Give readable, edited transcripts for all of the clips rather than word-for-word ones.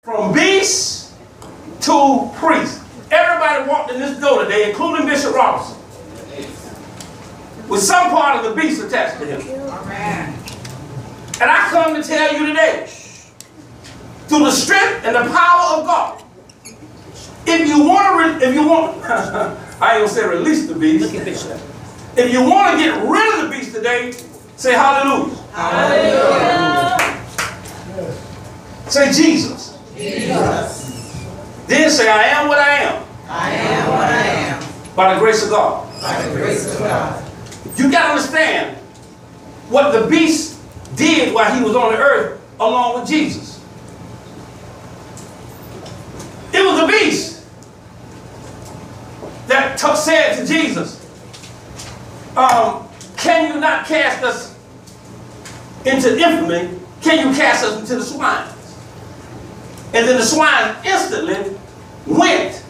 From beast to priest. Everybody walked in this door today, including Bishop Robinson, with some part of the beast attached to him. Amen. And I come to tell you today, through the strength and the power of God, if you want to, I ain't gonna say release the beast. If you want to get rid of the beast today, say hallelujah. Hallelujah. Say Jesus. Jesus. Then say I am what I am. I am what I am. By the grace of God. By the grace of God. You got to understand what the beast did while he was on the earth along with Jesus. It was the beast that said to Jesus, can you not cast us into infamy? Can you cast us into the swine? And then the swine instantly went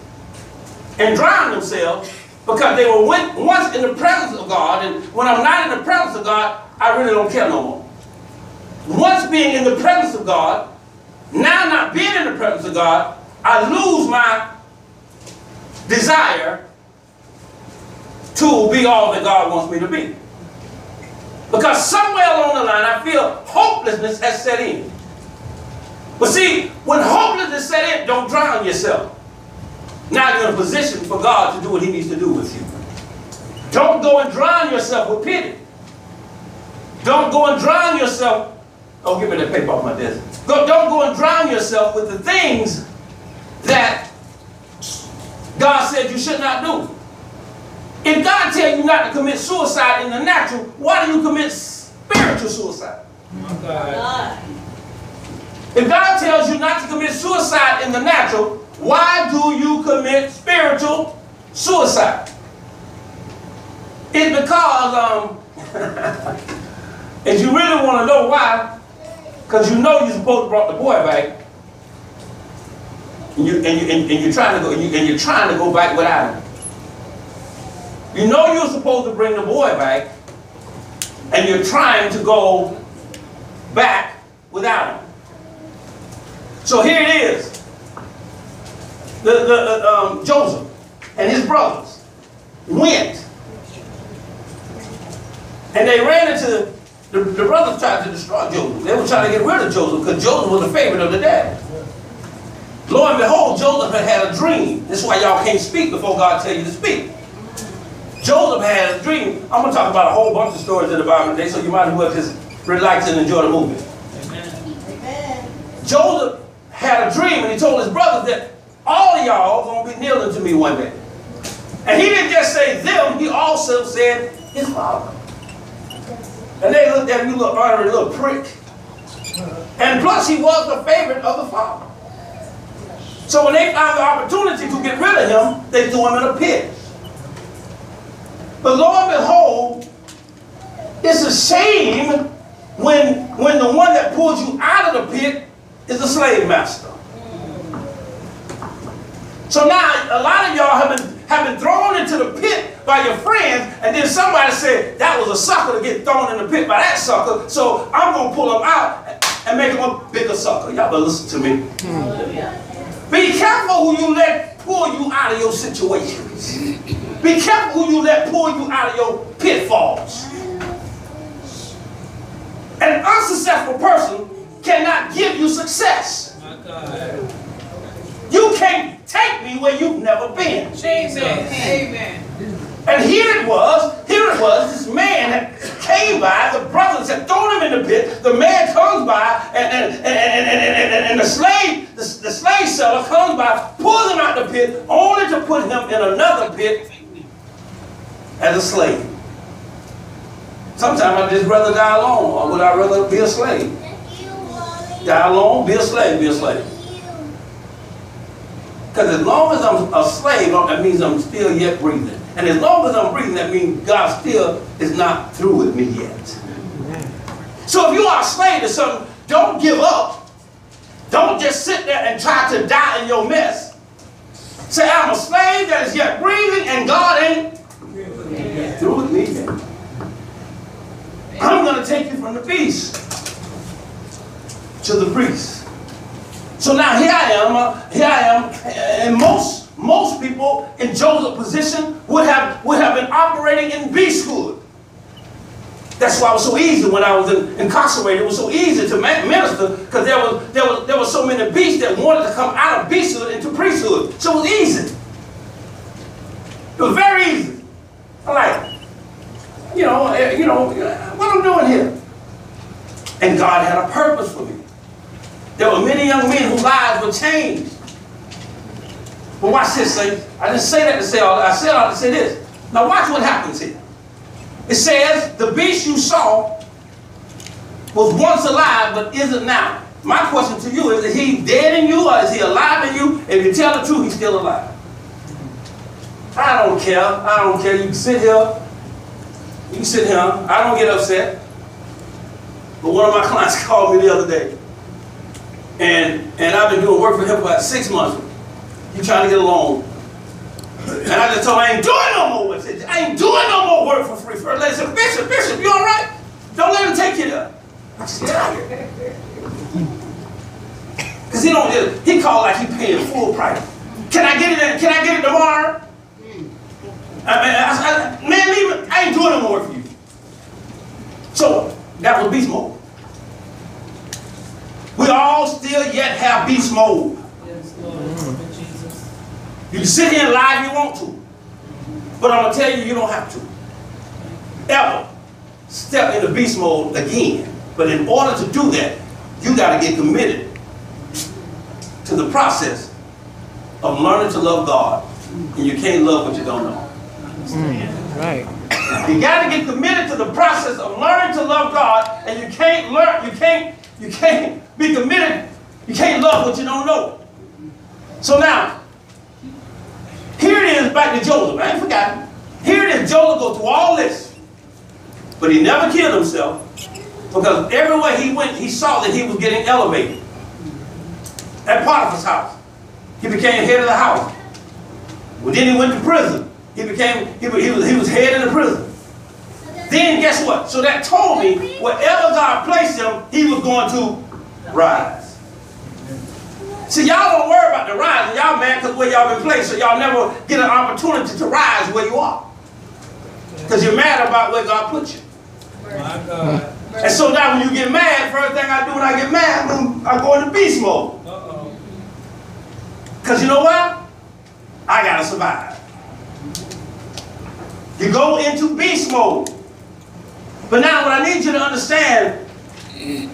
and drowned themselves because they were once in the presence of God. And when I'm not in the presence of God, I really don't care no more. Once being in the presence of God, now not being in the presence of God, I lose my desire to be all that God wants me to be. Because somewhere along the line, I feel hopelessness has set in. But see, when hopelessness set in, don't drown yourself. Now you're in a position for God to do what he needs to do with you. Don't go and drown yourself with pity. Don't go and drown yourself. Oh, give me that paper off my desk. Don't go and drown yourself with the things that God said you should not do. If God tells you not to commit suicide in the natural, why do you commit spiritual suicide? Oh God. If God tells you not to commit suicide in the natural, why do you commit spiritual suicide? It's because, and you really want to know why, because you know you're supposed to brought the boy back, and you're trying to go back without him. You know you're supposed to bring the boy back, and you're trying to go back without him. So here it is. Joseph and his brothers went, and they ran into, the brothers tried to destroy Joseph. They were trying to get rid of Joseph because Joseph was the favorite of the dad. Lo and behold, Joseph had a dream. This is why y'all can't speak before God tells you to speak. Joseph had a dream. I'm going to talk about a whole bunch of stories in the Bible today, so you might as well just relax and enjoy the movie. Amen. Joseph had a dream, and he told his brothers that all of y'all going to be kneeling to me one day. And he didn't just say them, he also said his father. And they looked at him, you little ornery little prick. And plus he was the favorite of the father. So when they found the opportunity to get rid of him, they threw him in a pit. But lo and behold, it's a shame when the one that pulls you out of the pit is the slave master. So now a lot of y'all have been thrown into the pit by your friends, and then somebody said that was a sucker to get thrown in the pit by that sucker, so I'm going to pull him out and make him a bigger sucker. Y'all better listen to me. Be careful who you let pull you out of your situations. Be careful who you let pull you out of your pitfalls. An unsuccessful person cannot give you success. You can't take me where you've never been. Amen. Amen. And here it was, this man that came by, the brothers had thrown him in the pit, the man comes by, and the slave seller comes by, pulls him out the pit, only to put him in another pit as a slave. Sometimes I'd just rather die alone, or would I rather be a slave? Die alone, be a slave, be a slave. Because as long as I'm a slave, that means I'm still yet breathing. And as long as I'm breathing, that means God still is not through with me yet. So if you are a slave to something, don't give up. Don't just sit there and try to die in your mess. Say, I'm a slave that is yet breathing, and God ain't through with me yet. I'm going to take you from the beast to the priest. So now here I am, and most people in Joseph's position would have been operating in beasthood. That's why it was so easy when I was incarcerated. It was so easy to minister because there were so many beasts that wanted to come out of beasthood into priesthood. So it was easy. It was very easy. I'm like, what I'm doing here? And God had a purpose for me. There were many young men whose lives were changed. But watch this, saints. I didn't say that to say all that. I said all to say this. Now watch what happens here. It says, the beast you saw was once alive, but isn't now. My question to you is he dead in you or is he alive in you? If you tell the truth, he's still alive. I don't care. I don't care. You can sit here. You can sit here. I don't get upset. But one of my clients called me the other day. And I've been doing work for him for about 6 months. He's trying to get a loan. And I just told him I ain't doing no more. I ain't doing no more work for free. First lady said, Bishop, you all right? Don't let him take you there. I said, tired. Because he called like he paying full price. Can I get it tomorrow? Man, leave it. I ain't doing no more work for you. So that was beast mode. We all still yet have beast mode. Yes, Lord. Jesus. You can sit here and lie if you want to. But I'm going to tell you, you don't have to. Ever step into beast mode again. But in order to do that, you got to get committed to the process of learning to love God. And you can't love what you don't know. Right. You got to get committed to the process of learning to love God, and you can't be committed, you can't love what you don't know. So now, here it is back to Joseph. I ain't forgotten. Here it is, Joseph goes through all this. But he never killed himself because everywhere he went, he saw that he was getting elevated. At Potiphar's house, he became head of the house. Well, then he went to prison. He was head in the prison. Then guess what? So that told me wherever God placed him, he was going to rise. See, y'all don't worry about the rise. Y'all mad because where y'all been placed, so y'all never get an opportunity to rise where you are. Because you're mad about where God put you. My God. And so now when you get mad, first thing I do when I get mad, I go into beast mode. Because you know what? I got to survive. You go into beast mode. But now what I need you to understand,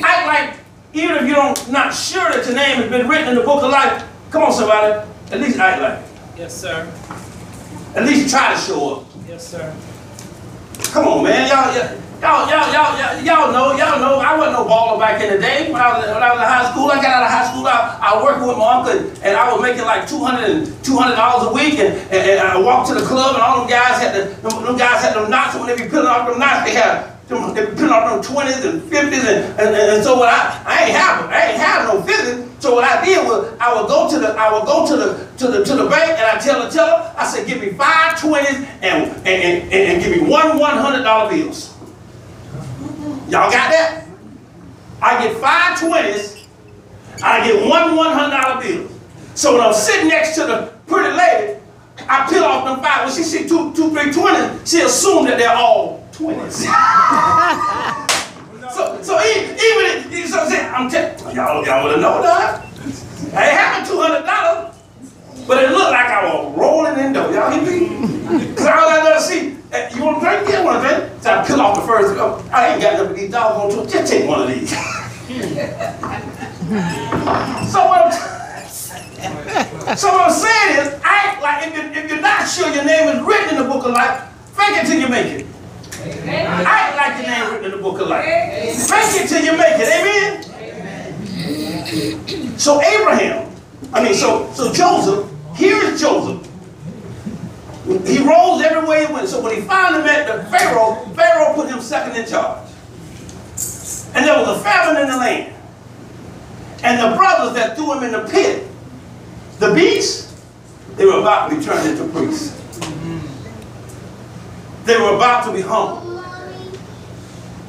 act like, even if you're not sure that your name has been written in the book of life, come on somebody, at least act like it. Yes, sir. At least try to show up. Yes, sir. Come on, man. Y'all know, I wasn't no baller back in the day. When I was in high school, I got out of high school, I worked with my uncle, and I was making like $200 a week, and I walked to the club, and all them guys had them knots, and when they be peeling off them knots, they be peeling off them 20s and 50s, and so what I ain't have no 50s. So what I did was I would go to the bank, and I tell the teller, I said, give me 5 20s and give me one $100 bills. Y'all got that? I get 5 20s, I get one $100 bill. So when I'm sitting next to the pretty lady, I peel off them 5. When she see 2, 3 20s, she assume that they're all 20s. so even if I'm telling y'all would have known that. I ain't having $200, but it looked like I was rolling in dough. Y'all hear me? Because all I gotta see. You want to drink? Yeah, I want to drink. So I peel off the first. I ain't got nothing but these dogs on. Just take one of these. So what I'm saying is, act like if you're not sure your name is written in the book of life, fake it till you make it. Amen. Act like your name is written in the book of life. Amen. Fake it till you make it. Amen. Amen. So so Joseph. Here's Joseph. He rose everywhere he went. So when he finally met the Pharaoh put him second in charge. And there was a famine in the land. And the brothers that threw him in the pit, the beasts, they were about to be turned into priests. They were about to be humble.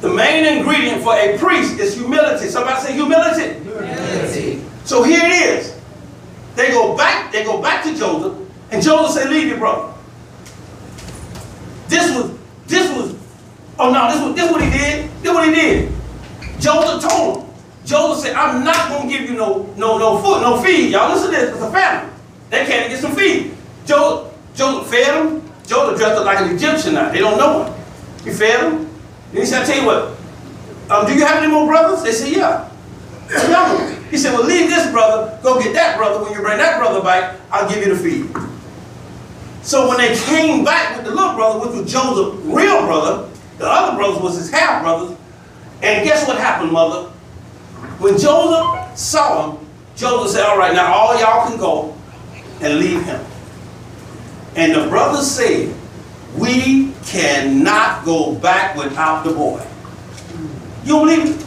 The main ingredient for a priest is humility. Somebody say humility. Humility. So here it is. They go back to Joseph, and Joseph said, leave your brother. This was what he did. This is what he did. Joseph told him. Joseph said, I'm not going to give you no food, no feed. Y'all listen to this. It's a family. They can't get some feed. Joseph fed them. Joseph dressed up like an Egyptian now. They don't know him. He fed them. Then he said, I tell you what, do you have any more brothers? They said, yeah. He said, well, leave this brother, go get that brother. When you bring that brother back, I'll give you the feed. So when they came back with the little brother, which was Joseph's real brother, the other brothers was his half brothers. And guess what happened, mother? When Joseph saw him, Joseph said, all right, now all y'all can go and leave him. And the brothers said, we cannot go back without the boy. You don't believe it?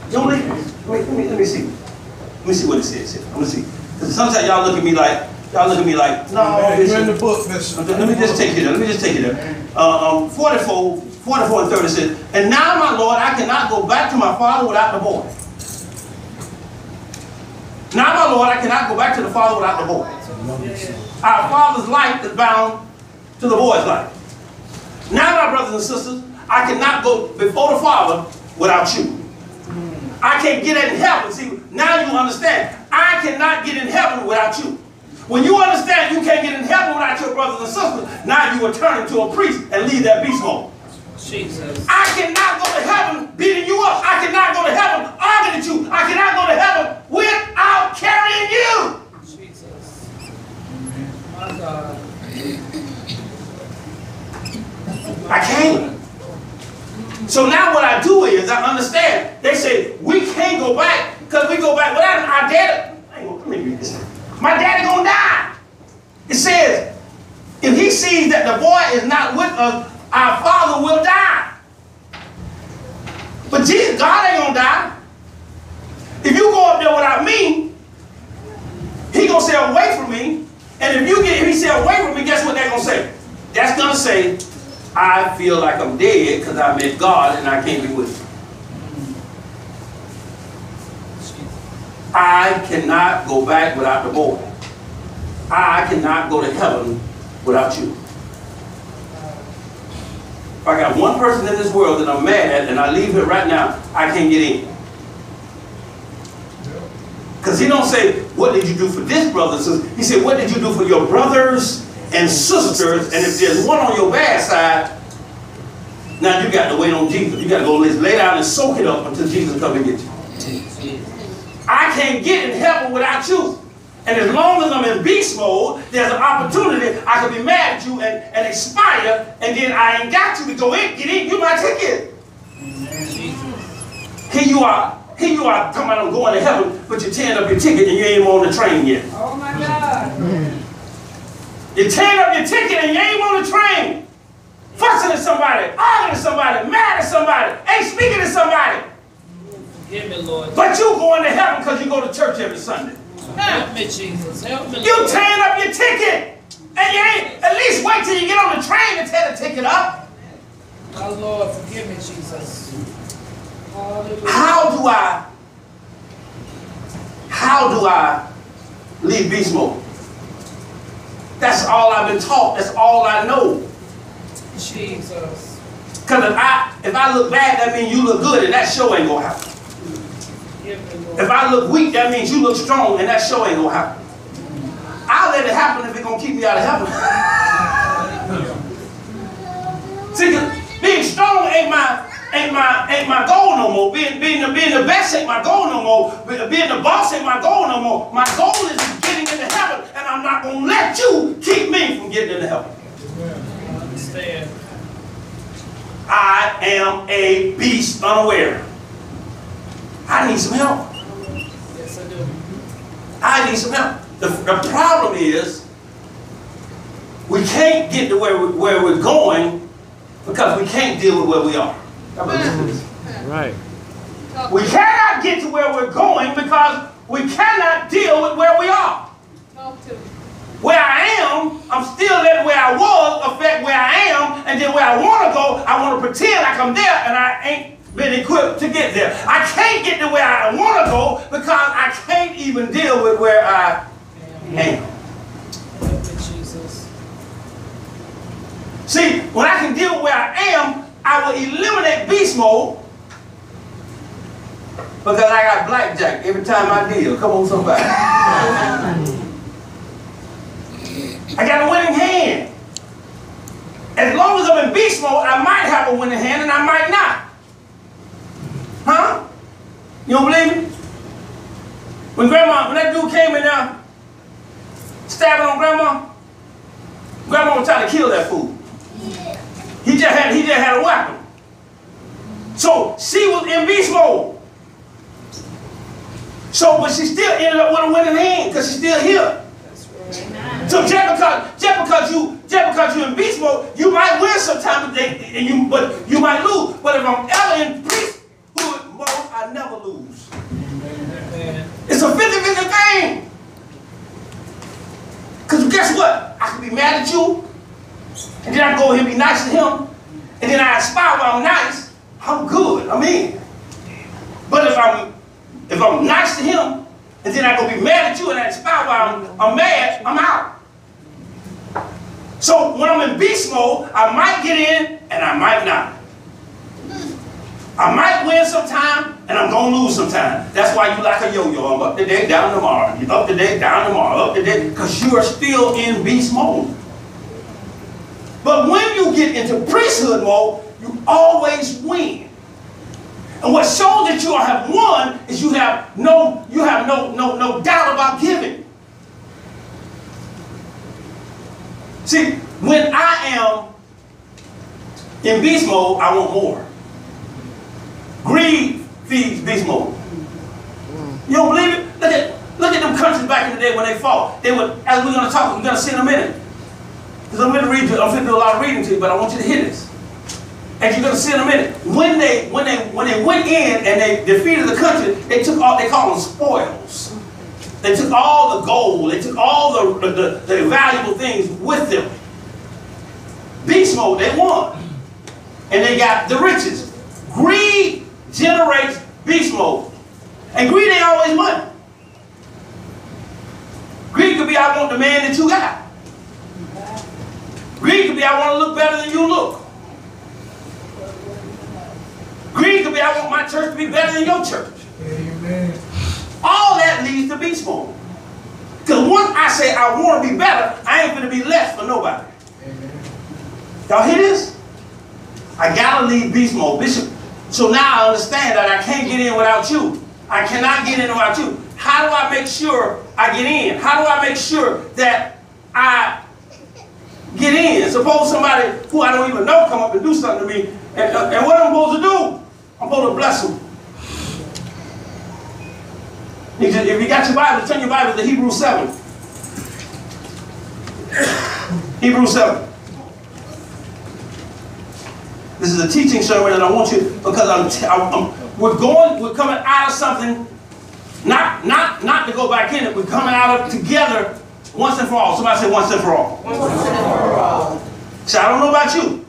You don't believe it? Let me see. Let me see what it says here. Let me see. Because sometimes y'all look at me like, no. You're in the book, Bishop. Let me just take you there. 44 and 30 says, and now, my Lord, I cannot go back to my father without the boy. Now, my Lord, I cannot go back to the father without the boy. Our father's life is bound to the boy's life. Now, my brothers and sisters, I cannot go before the father without you. I can't get in heaven. See, now you understand. I cannot get in heaven without you. When you understand you can't get in heaven without your brothers and sisters, now you will turn into a priest and leave that beast mode. Jesus. I cannot go to heaven beating you up. I cannot go to heaven arguing at you. I cannot go to heaven without carrying you. Jesus. My God. I can't. So now what I do is I understand. They say we can't go back because we go back without our daddy. Let me read this. My daddy gonna die. It says, if he sees that the boy is not with us, our father will die. But Jesus, God ain't gonna die. If you go up there without me, he gonna say away from me. And if he say away from me, guess what they're gonna say? That's gonna say, I feel like I'm dead because I met God and I can't be with him. I cannot go back without the boy. I cannot go to heaven without you. If I got one person in this world that I'm mad at and I leave here right now, I can't get in. Because he don't say, what did you do for this brother? He said, what did you do for your brothers and sisters? And if there's one on your bad side, now you got to wait on Jesus. You got to go lay down and soak it up until Jesus comes and get you. I can't get in heaven without you. And as long as I'm in beast mode, there's an opportunity I could be mad at you and expire, and then I ain't got you to go in, get in, you my ticket. Here you are talking about I'm going to heaven, but you're tearing up your ticket and you ain't even on the train yet. Oh my God. You're tearing up your ticket and you ain't on the train. Fussing at somebody, arguing at somebody, mad at somebody, ain't speaking to somebody. Forgive me, Lord. But you going to heaven because you go to church every Sunday. Help me, Jesus. Help me, Lord. You tearing up your ticket. And you ain't, at least wait till you get on the train and tear the ticket up. My Lord, forgive me, Jesus. Hallelujah. How do I leave beast mode? That's all I've been taught. That's all I know. Jesus. Because if I look bad, that means you look good, and that show ain't gonna happen. If I look weak, that means you look strong, and that show ain't gonna happen. I'll let it happen if it's gonna keep me out of heaven. See, being strong ain't my goal no more. Being the best ain't my goal no more. Being the boss ain't my goal no more. My goal is getting into heaven, and I'm not gonna let you keep me from getting into heaven. I understand. I am a beast unaware. I need some help. Yes, I do. I need some help. The problem is we can't get to where we're going because we can't deal with where we are. Right. We cannot get to where we're going because we cannot deal with where we are. Where I am, I'm still letting where I was affect where I am, and then where I want to go, I want to pretend like I'm there, and I ain't been equipped to get there. I can't get to where I want to go because I can't even deal with where I am. Jesus. See, when I can deal with where I am, I will eliminate beast mode because I got blackjack every time I deal. Come on, somebody. I got a winning hand. As long as I'm in beast mode, I might have a winning hand and I might not. Huh? You don't believe me? When that dude came in there, stabbing on grandma was trying to kill that fool. He just had a weapon. So she was in beast mode. So, but she still ended up with a winning hand because she's still here. That's right. So just because you're in beast mode, you might win sometimes, but you might lose. But if I'm ever in priesthood mode, I never lose. Amen. It's a 50-50 thing. Because guess what? I can be mad at you, and then I go and be nice to him, and then I aspire when I'm nice, I'm good, I'm in. But if I'm nice to him, and then I go be mad at you and I aspire while I'm mad, I'm out. So when I'm in beast mode, I might get in and I might not. I might win sometime and I'm going to lose sometime. That's why you like a yo-yo. I'm up today, down tomorrow. You're up today, down tomorrow, up today, because you are still in beast mode. But when you get into priesthood mode, you always win. And what shows that you have won is you have no doubt about giving. See, when I am in beast mode, I want more. Greed feeds beast mode. You don't believe it? Look at them countries back in the day when they fought. They would, as we're going to talk, we're going to see in a minute. Because I'm going to do a lot of reading to you, but I want you to hear this. As you're going to see in a minute, when they went in and they defeated the country, they called them spoils. They took all the gold, they took all the valuable things with them. Beast mode, they won. And they got the riches. Greed generates beast mode. And greed ain't always money. Greed could be, I want the man that you got. Greed could be, I want to look better than you look. Greed could be, I want my church to be better than your church. Amen. All that leads to beast mode. Because once I say I want to be better, I ain't going to be less for nobody. Y'all hear this? I got to leave beast mode. Bishop, so now I understand that I can't get in without you. I cannot get in without you. How do I make sure I get in? How do I make sure that I get in? Suppose somebody who I don't even know come up and do something to me, and what am I supposed to do? I'm supposed to bless them. If you got your Bible, turn your Bible to Hebrews 7. Hebrews 7. This is a teaching sermon, and I want you, because we're coming out of something, not to go back in it. We're coming out of together once and for all. Somebody say once and for all. Once and for all. See, I don't know about you,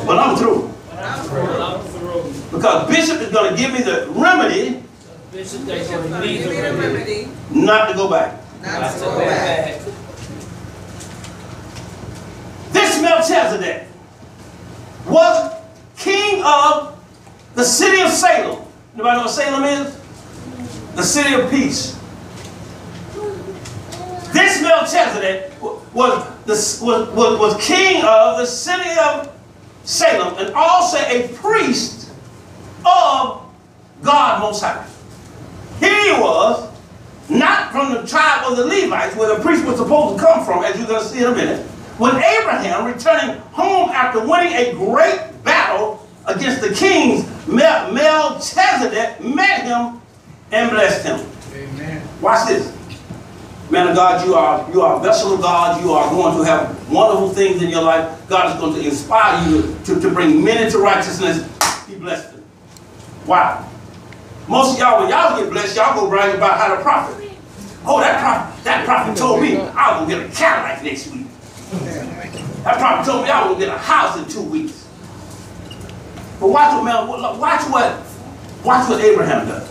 but I'm through. Because Bishop is going to give me the remedy. Bishop, they can leave the remedy. Not to go back. Not to go back. This Melchizedek was king of the city of Salem. Anybody know what Salem is? The city of peace. This Melchizedek was king of the city of Salem and also a priest of God Most High. Here he was, not from the tribe of the Levites, where the priest was supposed to come from, as you're going to see in a minute, when Abraham, returning home after winning a great battle against the kings, Melchizedek met him and blessed him. Amen. Watch this. Man of God, you are a vessel of God. You are going to have wonderful things in your life. God is going to inspire you to bring many to righteousness. He blessed them. Wow. Most of y'all, when y'all get blessed, y'all go brag about how the prophet. Oh, that prophet told me I was going to get a Cadillac next week. That prophet told me I was going to get a house in 2 weeks. But watch what Abraham does.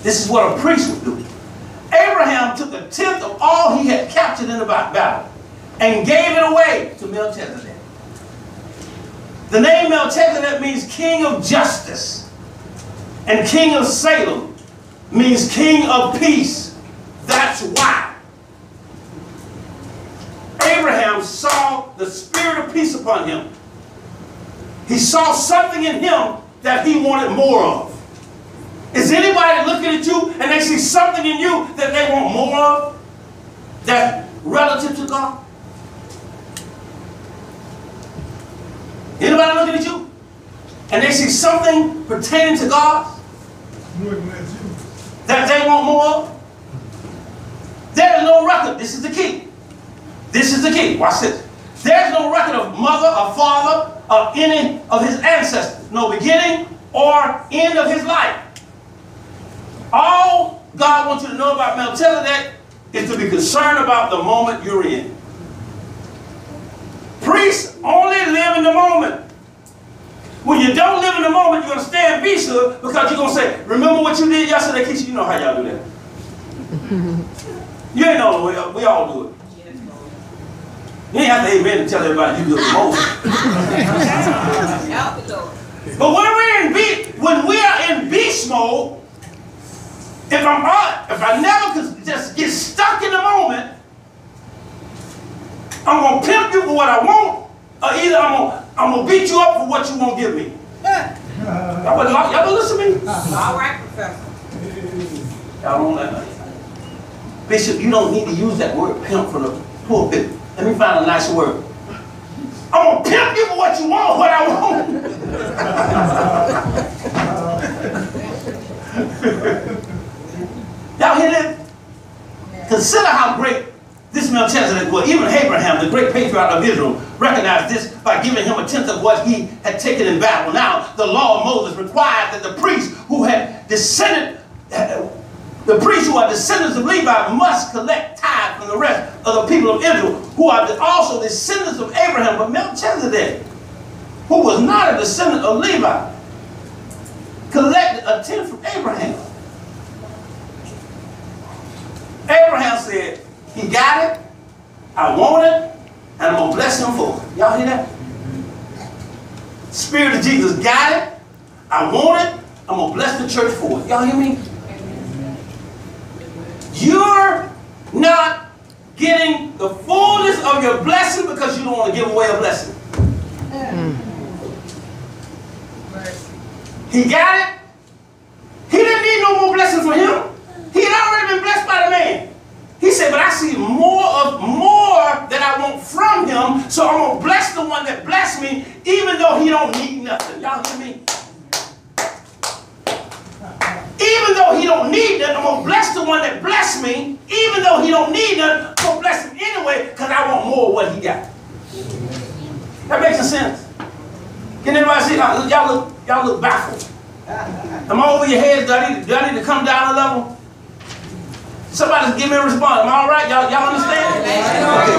This is what a priest would do. Abraham took a tenth of all he had captured in the battle and gave it away to Melchizedek. The name Melchizedek means king of justice, and king of Salem means king of peace. That's why Abraham saw the spirit of peace upon him. He saw something in him that he wanted more of. Is anybody looking at you and they see something in you that they want more of? That's relative to God? Anybody looking at you and they see something pertaining to God that they want more of? There is no record. This is the key. This is the key. Watch this. There's no record of mother or father or any of his ancestors. No beginning or end of his life. All God wants you to know about Melchizedek is to be concerned about the moment you're in. Priests only live in the moment. When you don't live in the moment, you're going to stand be sure because you're going to say, remember what you did yesterday, Keisha? You know how y'all do that. You ain't know the way. We all do it. You ain't have to amen and tell everybody you do it the most. But when we are in beast mode, if I never could just get stuck in the moment, I'm going to pimp you for what I want, or either I'm going to beat you up for what you won't give me. Y'all listen to me? All right, Professor. Y'all don't let me. Bishop, you don't need to use that word pimp from the pulpit. Let me find a nicer word. I'm going to pimp you for what you want, what I want. Y'all hear that? Consider how great this Melchizedek was. Even Abraham, the great patriarch of Israel, recognized this by giving him a tenth of what he had taken in battle. Now, the law of Moses required that the priests who had descended, the priests who are descendants of Levi must collect tithe from the rest of the people of Israel, who are also descendants of Abraham. But Melchizedek, who was not a descendant of Levi, collected a tenth from Abraham. Abraham said, he got it, I want it, and I'm going to bless him for it. Y'all hear that? Spirit of Jesus got it, I want it, I'm going to bless the church for it. Y'all hear me? You're not getting the fullness of your blessing because you don't want to give away a blessing. He got it. He didn't need no more blessing for him. He had already been blessed by the man. He said, but I see more that I want from him, so I'm going to bless the one that blessed me, even though he don't need nothing. Y'all hear me? Even though he don't need nothing, I'm going to bless the one that blessed me. Even though he don't need nothing, I'm going to bless him anyway because I want more of what he got. That makes sense. Can anybody see? Y'all look baffled. Am I over your heads? Do I need to come down a level? Somebody give me a response. Am I all right? Y'all understand?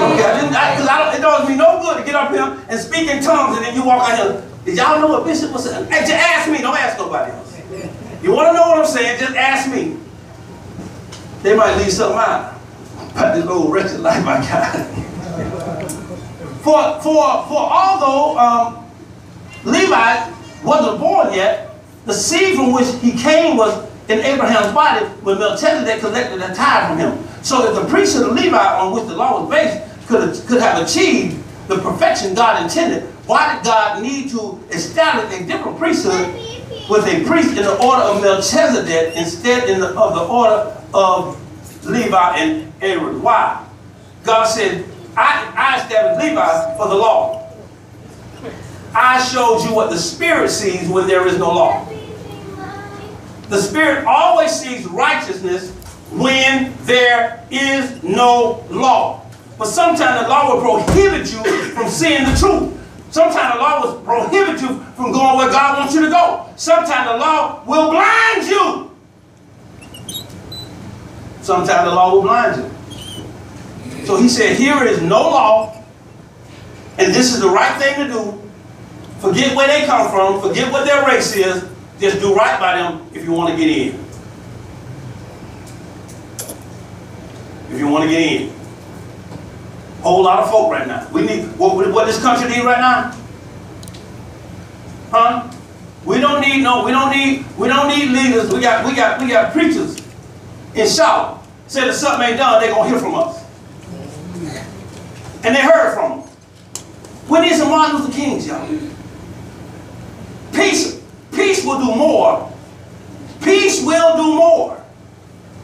Okay. It doesn't mean no good to get up here and speak in tongues and then you walk out here. Did y'all know what Bishop was saying? Hey, just ask me. Don't ask nobody else. You want to know what I'm saying? Just ask me. They might leave something out about this old wretched life I got. For although Levi wasn't born yet, the seed from which he came was in Abraham's body when Melchizedek collected a tithe from him. So that the priesthood of Levi, on which the law was based, could have achieved the perfection God intended. Why did God need to establish a different priesthood with a priest in the order of Melchizedek instead of the order of Levi and Aaron? Why? God said, I established Levi for the law. I showed you what the Spirit sees when there is no law. The Spirit always sees righteousness when there is no law. But sometimes the law will prohibit you from seeing the truth. Sometimes the law will prohibit you from going where God wants you to go. Sometimes the law will blind you. Sometimes the law will blind you. So he said, here is no law, and this is the right thing to do Forget where they come from. Forget what their race is. Just do right by them if you want to get in. If you want to get in. Whole lot of folk right now. We need what this country needs right now? Huh? We don't need leaders. We got preachers in shout. Said if something ain't done, they're gonna hear from us. And they heard from them. We need some Martin Luther Kings, y'all. Peace will do more. Peace will do more.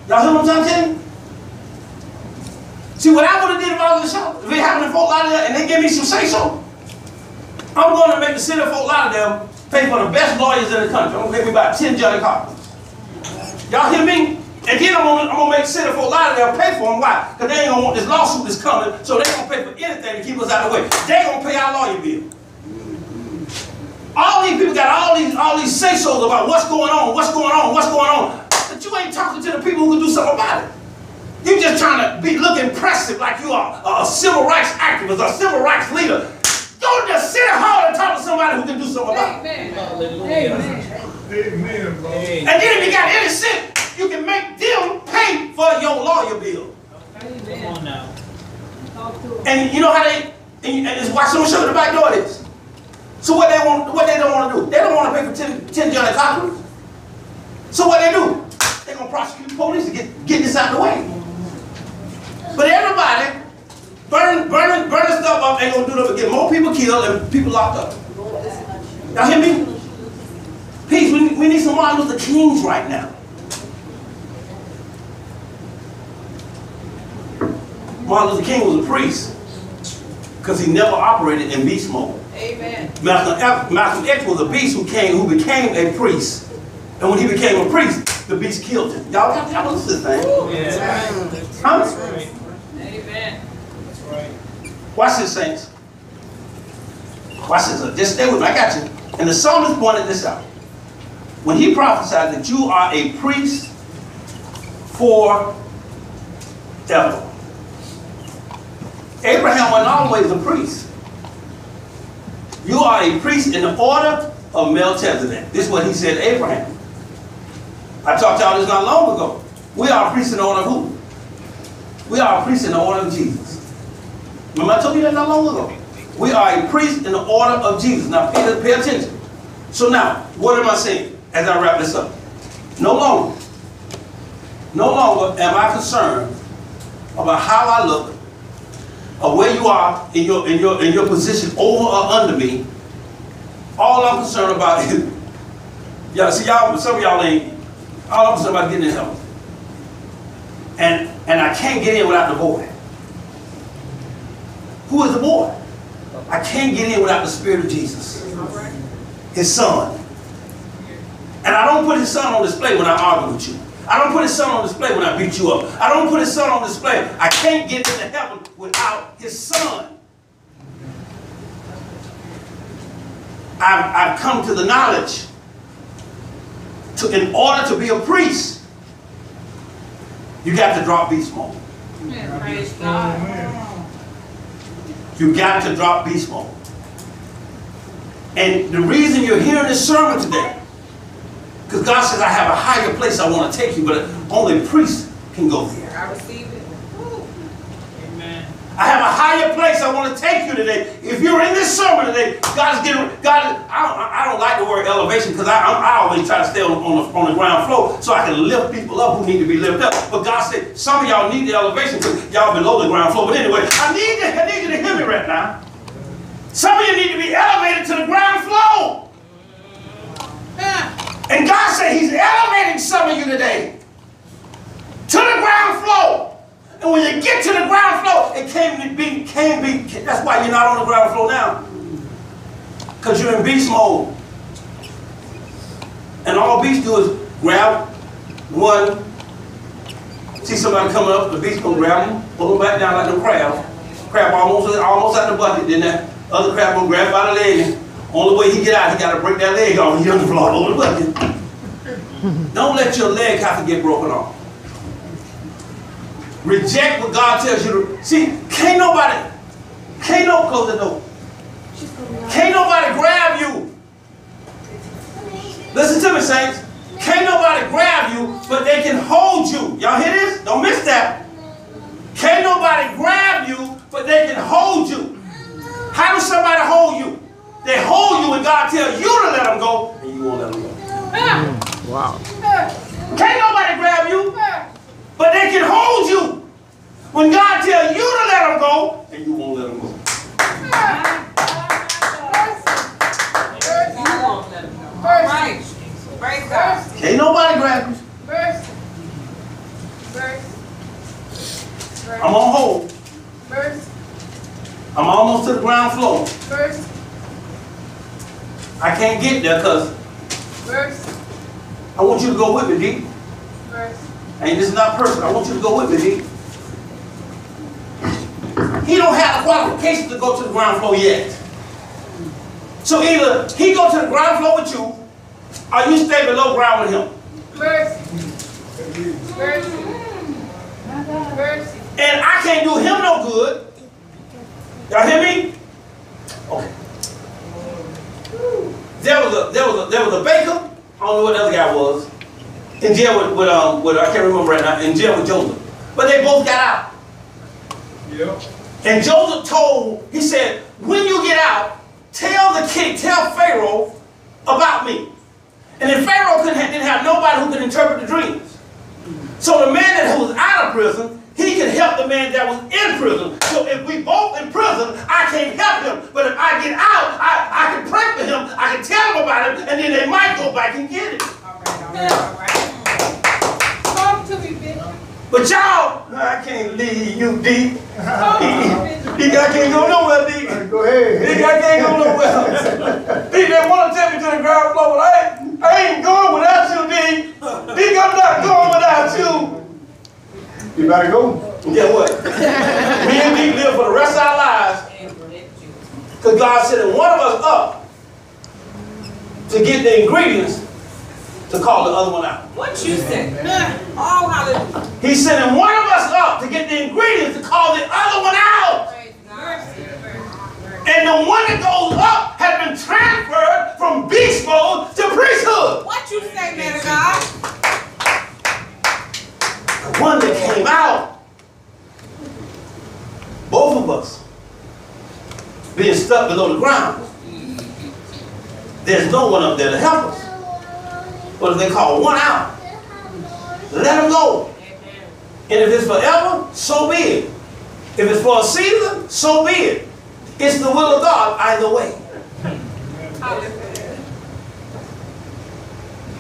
Y'all hear what I'm trying to tell you? See, what I would have did if I was in the show, if they having a folk out of there and they give me some say-so, I'm going to make the city of Fort Lauderdale pay for the best lawyers in the country. I'm going to pay me about 10 Johnny Cochran's. Y'all hear me? And then I'm going to make the city of Fort Lauderdale pay for them. Why? Because they ain't going to want this lawsuit that's coming, so they're going to pay for anything to keep us out of the way. They're going to pay our lawyer bill. All these people got all these say-sos about what's going on, but you ain't talking to the people who can do something about it. You're just trying to look impressive like you are a civil rights activist, a civil rights leader. Go to the city hall and talk to somebody who can do something about it. Amen. Amen, bro. And then if you got any sense, you can make them pay for your lawyer bill. Come on now. And you know how and it's why someone show you the back door is. So what they don't want to do? They don't want to pay for 10 Johnny Cochran's. So what they do? They're going to prosecute the police to get this out of the way. But everybody burning stuff up ain't going to do nothing but get more people killed and people locked up. Y'all hear me? Peace. We need some Martin Luther Kings right now. Martin Luther King was a priest because he never operated in beast mode. Amen. Malcolm X was a beast who became a priest. And when he became a priest, the beast killed him. Y'all listen to this thing. Yeah. Huh? That's right. Amen. That's right. Watch this, saints. Watch this. Just stay with me. I got you. And the psalmist pointed this out. When he prophesied that you are a priest forever. Abraham wasn't always a priest. You are a priest in the order of Melchizedek. This is what he said to Abraham. I talked to y'all this not long ago. We are a priest in the order of who? We are a priest in the order of Jesus. Remember I told you that not long ago? We are a priest in the order of Jesus. Now pay attention. So now, what am I saying as I wrap this up? No longer am I concerned about how I look or where you are in your position over or under me. All I'm concerned about is, some of y'all ain't, all I'm concerned about getting in heaven. And I can't get in without the boy. Who is the boy? I can't get in without the Spirit of Jesus. His son. And I don't put his son on display when I argue with you. I don't put his son on display when I beat you up. I don't put his son on display. I can't get into heaven without his son. I've come to the knowledge in order to be a priest, you got to drop beast mode. Praise God. You got to drop beast mode. And the reason you're hearing this sermon today, because God says I have a higher place I want to take you, but only priests can go there. I receive it. Amen. I have a higher place I want to take you today. If you're in this sermon today, I don't like the word elevation because I always try to stay on the ground floor so I can lift people up who need to be lifted up. But God said some of y'all need the elevation because y'all below the ground floor. But anyway, I need you to hear me right now. Some of you need to be elevated to the ground floor. And God said he's elevating some of you today to the ground floor. And when you get to the ground floor, it can't be, that's why you're not on the ground floor now. Because you're in beast mode. And all beasts do is grab one, see somebody coming up, the beast gonna grab them, pull them back down like them crabs. Crab almost out the bucket, then that other crab gonna grab by the leg. Only way he get out, he gotta break that leg off. He's on the floor over the bucket. Don't let your leg have to get broken off. Reject what God tells you to. See, close the door. Can't nobody grab you. Listen to me, saints. Can't nobody grab you, but they can hold you. Y'all hear this? Don't miss that. Can't nobody grab you, but they can hold you. How does somebody hold you? They hold you when God tells you to let them go, and you won't let them go. Wow. Can't nobody grab you, but they can hold you when God tells you to let them go, and you won't let them go. You won't let them go. Right. Praise God. Can't nobody grab you. I'm on hold. I'm almost to the ground floor. I can't get there because I want you to go with me, D. And this is not personal. I want you to go with me, D. He don't have the qualifications to go to the ground floor yet. So either he go to the ground floor with you, or you stay below ground with him. And I can't do him no good. Y'all hear me? Okay. There was a baker. I don't know what the other guy was. In jail with I can't remember right now. In jail with Joseph, but they both got out. Yep. And Joseph he said, when you get out, tell Pharaoh about me. And then Pharaoh didn't have nobody who could interpret the dreams. So the man that was out of prison, he could help the man that was in prison. So if we both in prison, I can't help him. But if I get out, I can pray for him, I can tell him about it, and then they might go back and get it. All right. Talk to me, Bishop. But y'all, I can't leave you, D. D, I can't go nowhere, D. Go ahead. D, I can't go nowhere. D, they want to take me to the ground floor, but I ain't going without you, D. D, I'm not going without you. You better go. Guess what? Me and D live for the rest of our lives. Because God sending one of us up to get the ingredients to call the other one out. What you say? Oh, hallelujah. He's sending one of us up to get the ingredients to call the other one out. And the one that goes up has been transferred from beast mode to priesthood. What you say, man of God? The one that came out, both of us, being stuck below the ground. There's no one up there to help us. What do they call? One out. Let them go. And if it's forever, so be it. If it's for a season, so be it. It's the will of God either way.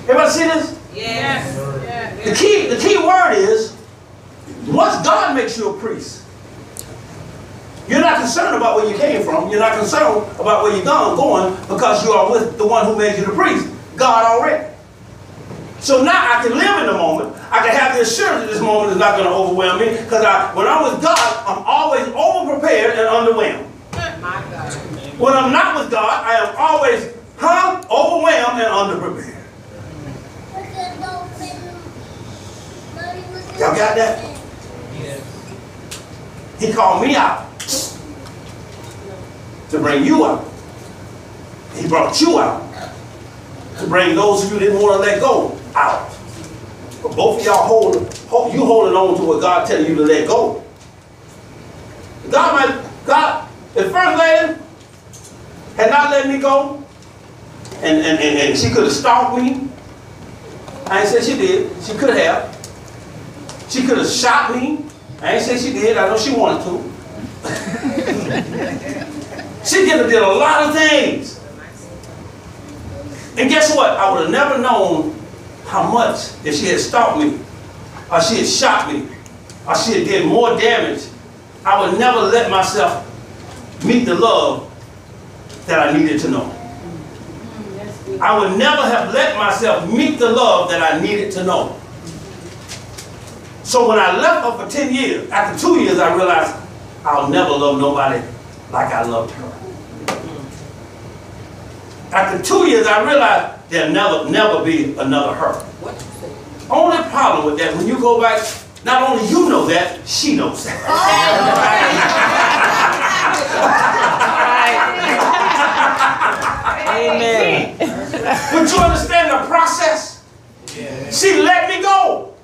Everybody see this? Yes. The key word is, once God makes you a priest, you're not concerned about where you came from. You're not concerned about where you're going because you are with the one who made you the priest, God already. So now I can live in the moment. I can have the assurance that this moment is not going to overwhelm me because when I'm with God, I'm always over-prepared and underwhelmed. My God. When I'm not with God, I am always overwhelmed and underprepared. Y'all got that? Yes. He called me out to bring you out. He brought you out to bring those of you who didn't want to let go out. But both of y'all holding on to what God telling you to let go. The first lady had not let me go, and she could have stalked me. I ain't say she did. She could have. She could have shot me. I ain't say she did. I know she wanted to. She could have did a lot of things. And guess what? I would have never known how much if she had stalked me, or she had shot me, or she had did more damage. I would never let myself meet the love that I needed to know. I would never have let myself meet the love that I needed to know. So when I left her for 10 years, after 2 years, I realized I'll never love nobody like I loved her. After 2 years, I realized there'll never be another her. Only problem with that, when you go back, not only you know that, she knows that. Amen. But you understand the process? Yeah. She let me go.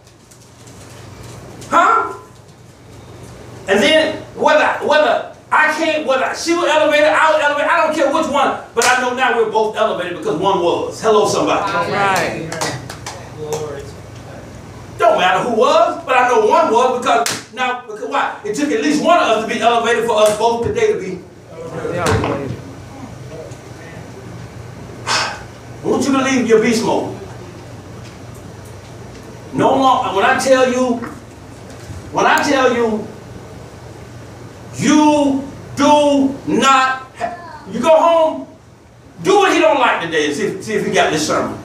Huh? And then whether she was elevated, I was elevated, I don't care which one, but I know now we're both elevated because one was. Hello, somebody. Right. Glory. Don't matter who was, but I know one was because why? It took at least one of us to be elevated for us both today to be. Elevated. I want you to leave your beast mode. No longer, when I tell you, you do not, you go home, do what he don't like today and see if he got this sermon.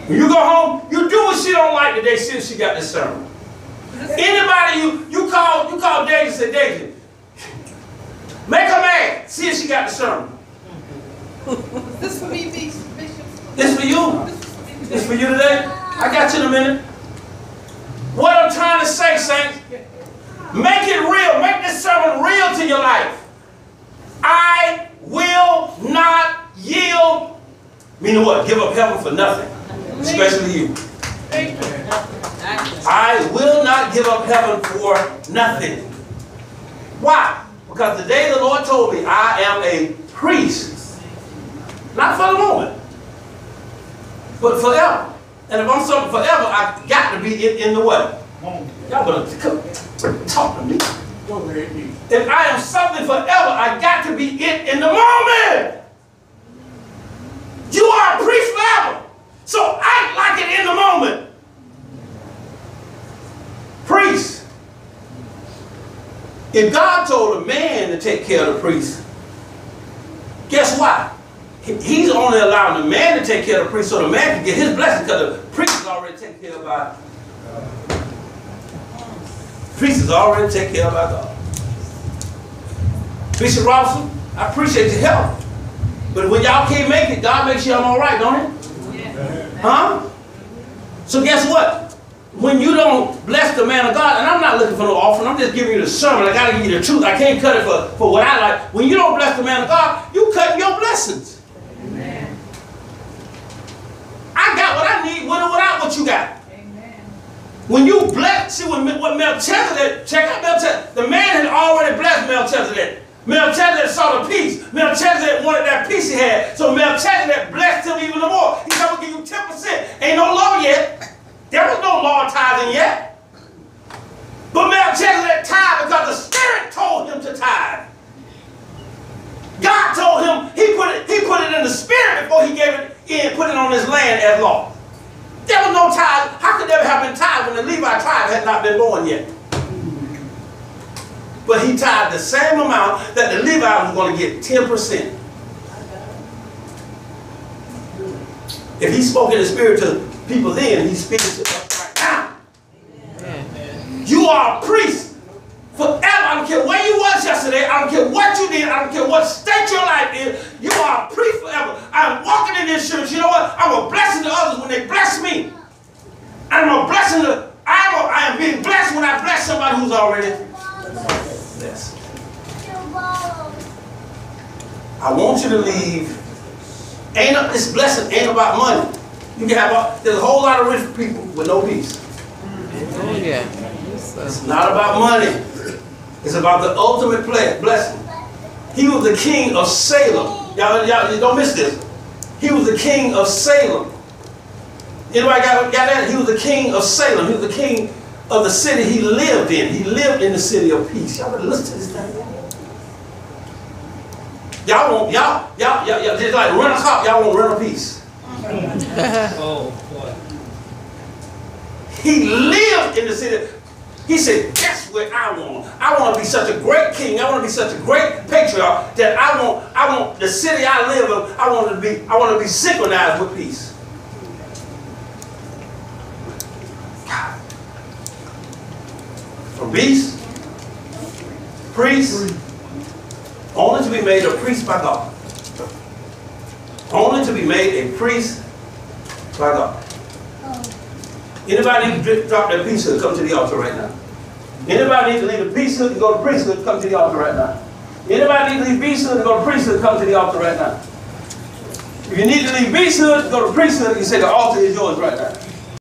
When you go home, you do what she don't like today, see if she got this sermon. Anybody you call Daisy and say, Daisy, make her mad, see if she got the sermon. This for me, Bishop. This for you. This for you today. I got you in a minute. What I'm trying to say, saints, make it real. Make this sermon real to your life. I will not yield. Meaning what? Give up heaven for nothing. Especially you. I will not give up heaven for nothing. Why? Because the day the Lord told me I am a priest. Not for the moment, but forever. And if I'm something forever, I got to be in the what? Y'all better talk to me. If I am something forever, I got to be it in the moment. You are a priest forever. So act like it in the moment. Priest. If God told a man to take care of the priest, guess what? He's only allowing the man to take care of the priest so the man can get his blessing because the priest is already taken care of by God. Priest is already taken care of by God. Bishop Robinson, I appreciate your help. But when y'all can't make it, God makes sure I'm all right, don't he? Yeah. Huh? So guess what? When you don't bless the man of God, and I'm not looking for no offering, I'm just giving you the sermon. I got to give you the truth. I can't cut it for what I like. When you don't bless the man of God, you cut your blessings. Amen. I got what I need with or without what you got. Amen. When you bless, see what Melchizedek, check out Melchizedek. The man had already blessed Melchizedek. Melchizedek saw the peace. Melchizedek wanted that peace he had. So Melchizedek blessed him even more. He said, I'm going to give you 10%. Ain't no law yet. There was no law tithing yet. But Melchizedek tithed because the Spirit told him to tithe. God told him, he put it in the Spirit before he gave it in, put it on his land as law. There was no tithe. How could there have been tithe when the Levi tribe had not been born yet? But he tithed the same amount that the Levi was going to get 10%. If he spoke in the Spirit to people then, he's speaking to us right now. Amen. You are a priest forever. I don't care where you was yesterday. I don't care what you did. I don't care what state your life is. You are a priest forever. I'm walking in this church. You know what? I'm a blessing to others when they bless me. I'm a blessing to, I am being blessed when I bless somebody who's already blessed. I want you to leave. This blessing ain't about money. You can have there's a whole lot of rich people with no peace. Oh yeah. It's not about money. It's about the ultimate blessing. He was the king of Salem. Y'all don't miss this. He was the king of Salem. Anybody got that? He was the king of Salem. He was the king of the city he lived in. He lived in the city of peace. Y'all better listen to this thing. Y'all just like rent a car, y'all won't rent a peace. Oh, boy. He lived in the city. He said, that's what I want. I want to be such a great king. I want to be such a great patriarch that I want the city I live in, I want to be synchronized with peace. God. From beast, priest, only to be made a priest by God. Only to be made a priest by God. Anybody need to drop their priesthood, come to the altar right now. Anybody need to leave the priesthood and go to priesthood, come to the altar right now. Anybody need to leave priesthood and go to priesthood, come to the altar right now. If you need to leave priesthood, go to priesthood, you say the altar is yours right now.